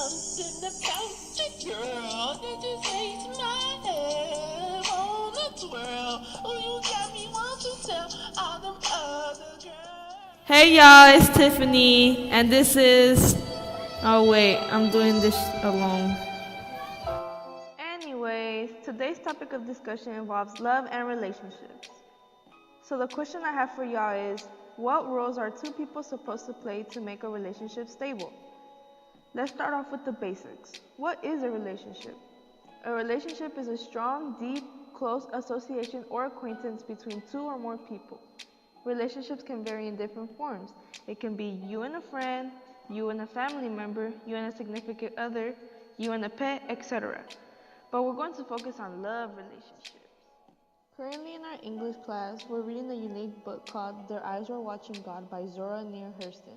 something about you, girl. That just makes my head wanna twirl. Oh, you got me want to tell all them other girls. Hey y'all, it's Tiffany, and this is. Oh wait, I'm doing this alone. Anyways, today's topic of discussion involves love and relationships. So the question I have for y'all is, what roles are two people supposed to play to make a relationship stable? Let's start off with the basics. What is a relationship? A relationship is a strong, deep, close association or acquaintance between two or more people. Relationships can vary in different forms. It can be you and a friend, you and a family member, you and a significant other, you and a pet, etc. But we're going to focus on love relationships. Currently in our English class, we're reading a unique book called Their Eyes Were Watching God by Zora Neale Hurston.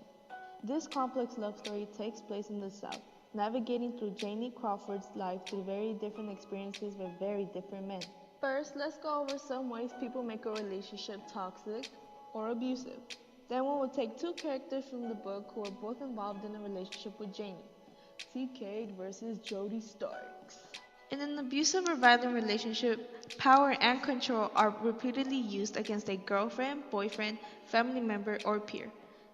This complex love story takes place in the South, navigating through Janie Crawford's life through very different experiences with very different men. First, let's go over some ways people make a relationship toxic or abusive. Then we will take two characters from the book who are both involved in a relationship with Janie, TK versus Jody Starks. In an abusive or violent relationship, power and control are repeatedly used against a girlfriend, boyfriend, family member, or peer.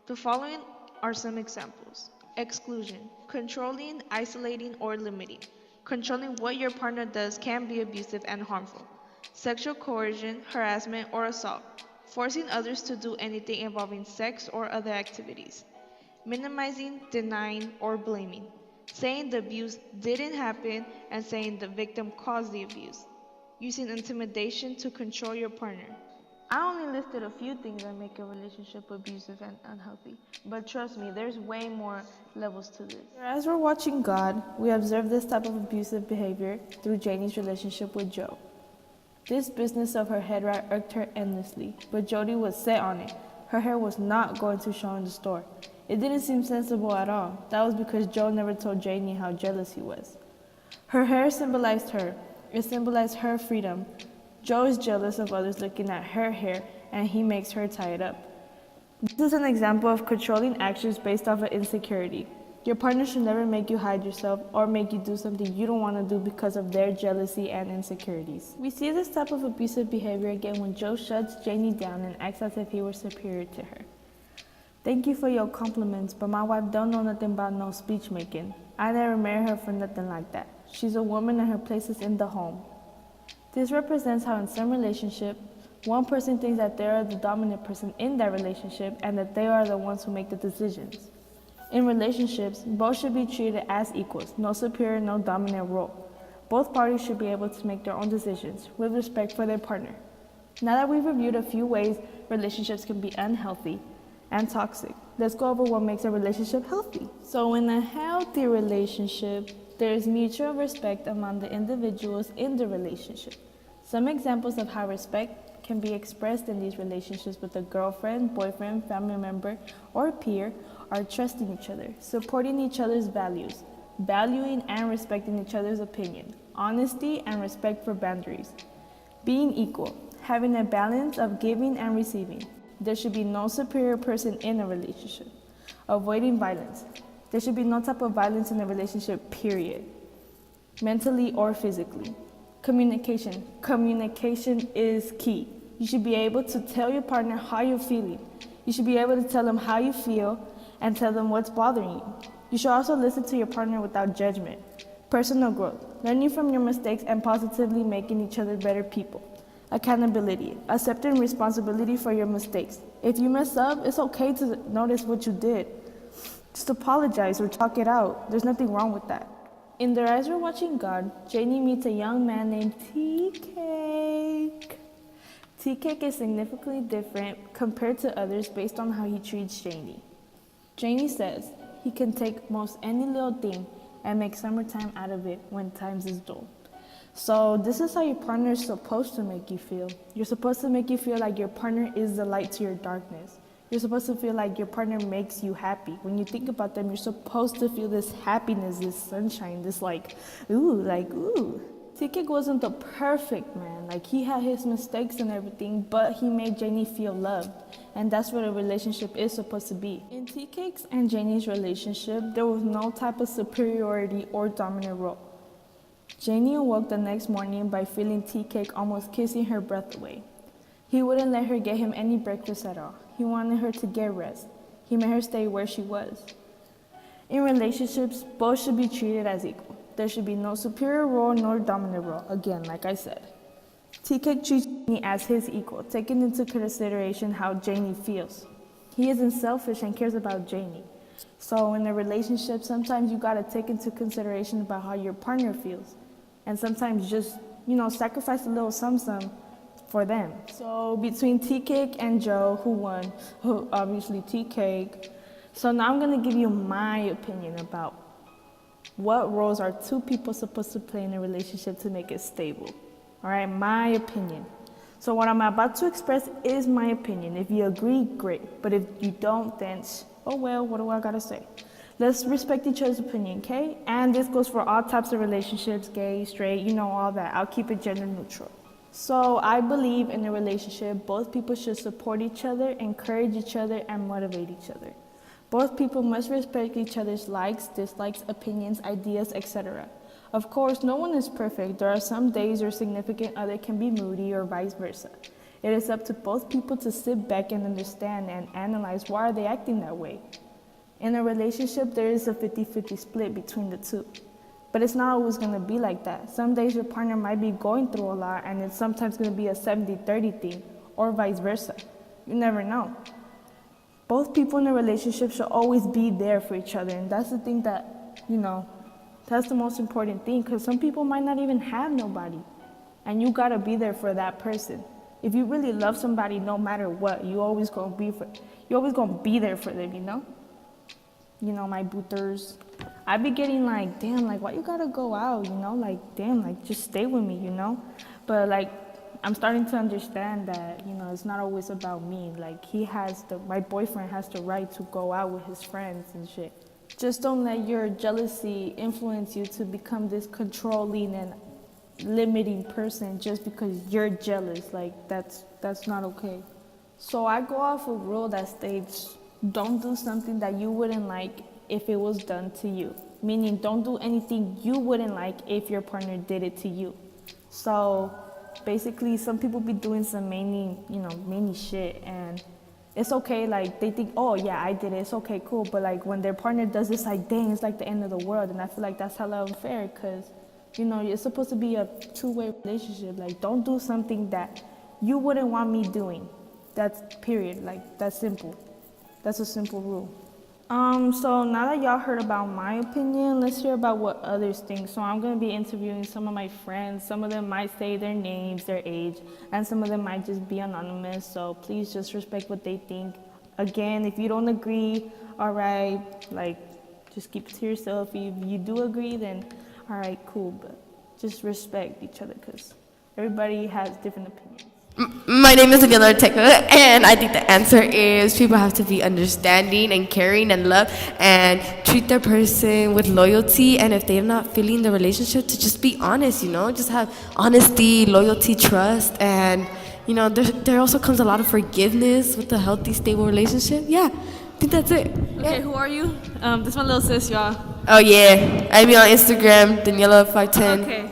The following are some examples. Exclusion: controlling, isolating, or limiting. Controlling what your partner does can be abusive and harmful. Sexual coercion, harassment, or assault. Forcing others to do anything involving sex or other activities. Minimizing, denying, or blaming. Saying the abuse didn't happen and saying the victim caused the abuse. Using intimidation to control your partner. I only listed a few things that make a relationship abusive and unhealthy, but trust me, there's way more levels to this. As we're watching God, we observe this type of abusive behavior through Janie's relationship with Joe. This business of her head wrap irked her endlessly, but Jody was set on it. Her hair was not going to show in the store. It didn't seem sensible at all. That was because Joe never told Janie how jealous he was. Her hair symbolized her. It symbolized her freedom. Joe is jealous of others looking at her hair, and he makes her tie it up. This is an example of controlling actions based off of insecurity. Your partner should never make you hide yourself or make you do something you don't want to do because of their jealousy and insecurities. We see this type of abusive behavior again when Joe shuts Janie down and acts as if he were superior to her. Thank you for your compliments, but my wife don't know nothing about no speech making. I never married her for nothing like that. She's a woman and her place is in the home. This represents how in some relationship, one person thinks that they are the dominant person in that relationship and that they are the ones who make the decisions. In relationships, both should be treated as equals, no superior, no dominant role. Both parties should be able to make their own decisions with respect for their partner. Now that we've reviewed a few ways relationships can be unhealthy and toxic, let's go over what makes a relationship healthy. So in a healthy relationship, there is mutual respect among the individuals in the relationship. Some examples of how respect can be expressed in these relationships with a girlfriend, boyfriend, family member, or peer are trusting each other, supporting each other's values, valuing and respecting each other's opinion, honesty and respect for boundaries, being equal, having a balance of giving and receiving. There should be no superior person in a relationship. Avoiding violence. There should be no type of violence in a relationship, period, mentally or physically. Communication. Communication is key. You should be able to tell your partner how you're feeling. You should be able to tell them how you feel and tell them what's bothering you. You should also listen to your partner without judgment. Personal growth. Learning from your mistakes and positively making each other better people. Accountability. Accepting responsibility for your mistakes. If you mess up, it's okay to notice what you did. Just apologize or talk it out. There's nothing wrong with that. In Their Eyes Were Watching God, Janie meets a young man named T-Cake. T-Cake is significantly different compared to others based on how he treats Janie. Janie says he can take most any little thing and make summertime out of it when times is dull. So this is how your partner is supposed to make you feel. You're supposed to make you feel like your partner is the light to your darkness. You're supposed to feel like your partner makes you happy. When you think about them, you're supposed to feel this happiness, this sunshine, this ooh. TK wasn't the perfect man. He had his mistakes and everything, but he made Janie feel loved. And that's what a relationship is supposed to be. In Tea Cake's and Janie's relationship, there was no type of superiority or dominant role. Janie awoke the next morning by feeling Tea Cake almost kissing her breath away. He wouldn't let her get him any breakfast at all. He wanted her to get rest. He made her stay where she was. In relationships, both should be treated as equal. There should be no superior role nor dominant role, again, like I said. Tea Cake treats Janie as his equal, taking into consideration how Janie feels. He isn't selfish and cares about Janie. So in a relationship, sometimes you gotta take into consideration about how your partner feels. And sometimes just, sacrifice a little something for them. So between Tea Cake and Joe, who won? Obviously Tea Cake. So now I'm gonna give you my opinion about what roles are two people supposed to play in a relationship to make it stable. All right, my opinion. So what I'm about to express is my opinion. If you agree, great. But if you don't, then, oh well, what do I gotta say? Let's respect each other's opinion, okay? And this goes for all types of relationships, gay, straight, all that. I'll keep it gender neutral. So I believe in a relationship, both people should support each other, encourage each other, and motivate each other. Both people must respect each other's likes, dislikes, opinions, ideas, etc. Of course, no one is perfect. There are some days your significant other can be moody or vice versa. It is up to both people to sit back and understand and analyze why are they acting that way. In a relationship, there is a 50-50 split between the two. But it's not always going to be like that. Some days your partner might be going through a lot and it's sometimes going to be a 70-30 thing or vice versa. You never know. Both people in a relationship should always be there for each other. And that's the thing that, that's the most important thing, because some people might not even have nobody. And you got to be there for that person. If you really love somebody, no matter what, you always going to be there for them, my booters. I be getting like, damn, like, why you gotta go out, like, damn, like, just stay with me, But like, I'm starting to understand that, it's not always about me. Like, my boyfriend has the right to go out with his friends and shit. Just don't let your jealousy influence you to become this controlling and limiting person just because you're jealous. Like, that's not okay. So I go off a rule that states, don't do something that you wouldn't like if it was done to you. Meaning, don't do anything you wouldn't like if your partner did it to you. So basically, some people be doing some many shit, and it's okay, like, they think, oh yeah, I did it, it's okay, cool. But like, when their partner does this, like, dang, it's like the end of the world. And I feel like that's hella unfair, because it's supposed to be a two-way relationship. Like, don't do something that you wouldn't want me doing. That's period. Like, that's simple. That's a simple rule. So now that y'all heard about my opinion, let's hear about what others think. So I'm going to be interviewing some of my friends. Some of them might say their names, their age, and some of them might just be anonymous. So please just respect what they think. Again, if you don't agree, all right, like, just keep it to yourself. If you do agree, then all right, cool. But just respect each other, because everybody has different opinions. My name is Daniela Ortega, and I think the answer is people have to be understanding and caring and love and treat their person with loyalty. And if they're not feeling the relationship, to just be honest, just have honesty, loyalty, trust. And, there also comes a lot of forgiveness with a healthy, stable relationship. Yeah, I think that's it. Okay, who are you? This is my little sis, y'all. Oh, yeah. I be on Instagram, Daniela510. Okay.